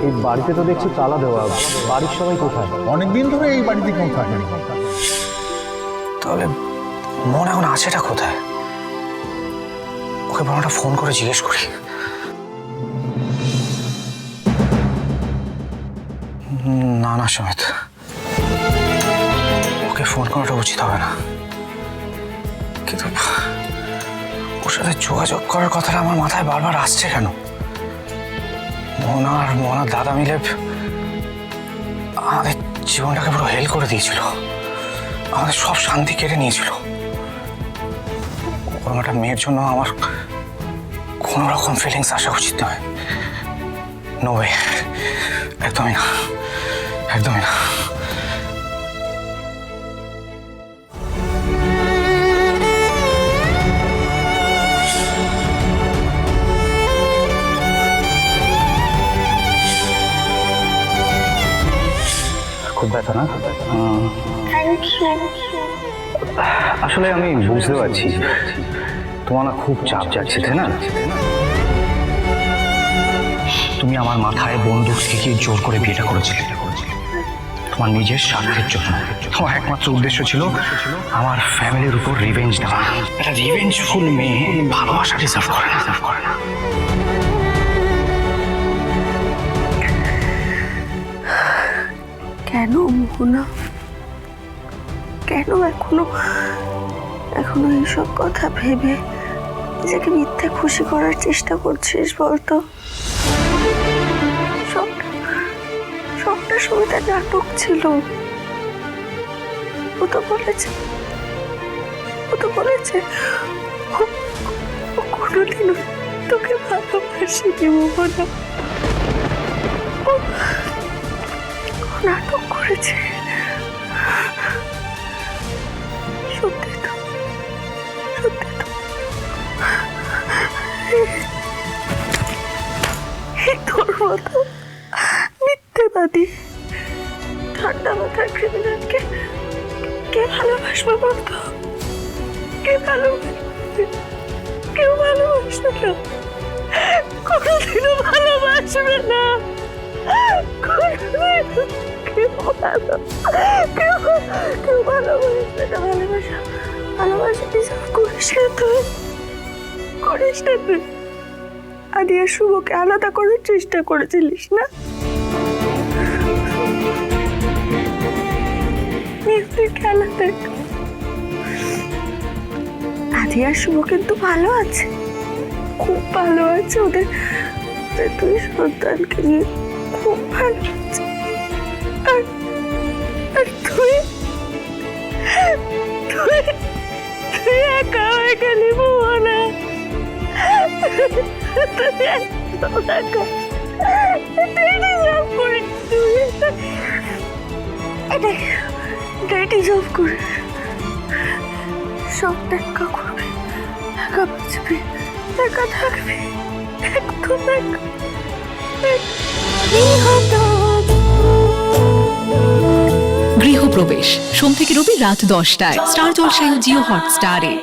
এই বাড়িতে তো দেখছি তালা দেওয়া, বাড়ির সবাই কোথায়? অনেকদিন ধরে এই বাড়িতে কেউ থাকেনি। তাহলে মন এখন আছেটা কোথায়? ওকে বরং একটা ফোন করে জিজ্ঞেস করি। না না সমেত, ওকে ফোন করাটা উচিত হবে না। কিন্তু ওর সাথে যোগাযোগ করার কথাটা আমার মাথায় বারবার আসছে কেন? মোহনার দাদা মিলে আমাদের জীবনটাকে পুরো হেল করে দিয়েছিল, আমাদের সব শান্তি কেড়ে নিয়েছিল। ওরকম একটা মেয়ের জন্য আমার কোনো রকম ফিলিংস আসা উচিত নয়। নো ওয়ে, একদমই না, একদমই না। খুব ব্যথা না? আসলে আমি বুঝতে পারছি তোমার না খুব চাপ যাচ্ছে, তাই না? তুমি আমার মাথায় বন্দুক ঠেকিয়ে জোর করে বিয়েটা করেছিলে তোমার নিজের স্বার্থের জন্য। তোমার একমাত্র উদ্দেশ্য ছিল আমার ফ্যামিলির উপর রিভেঞ্জ দেওয়া। একটা রিভেঞ্জফুল মেয়ে ভালোবাসা ডিজার্ভ করে না। কেন মোহনা, কেন এখনো এইসব কথা ভেবে নিজেকে মিথ্যে খুশি করার চেষ্টা করছিস বলতো? সবটা সুবিধা নাটক ছিল। ও তো বলেছে ও কোনোদিনও তোকে ভালোবাসেনি মোহনা। ও নাটক করেছে। সত্যি তো তোর মতো মিথ্যেবাদী ঠান্ডা মাথার ক্রিমিনালকে কে ভালোবাসবে বলতো? কেউ ভালোবাসবে না, কোনোদিনও ভালোবাসবে না। কেউ ভালোবাসবে না। ভালোবাসা ডিজার্ভ করিস না তুই। আদি আর শুভকে আলাদা করার চেষ্টা করেছিলিস না? তুই খেলা দেখ, আদি আর শুভ কিন্তু ভালো আছে, খুব ভালো আছে। ওদের তুই সন্তানকে নিয়ে খুব ভালো আছে। আর তুই একা হয়ে গেলি মোহনা। সব দেখা করবি, একা বাঁচবি, একা থাকবি, একদম একা। গৃহপ্রবেশ সোম থেকে রবি রাত 10টায় স্টার জলসায় ও জিও হটস্টারে।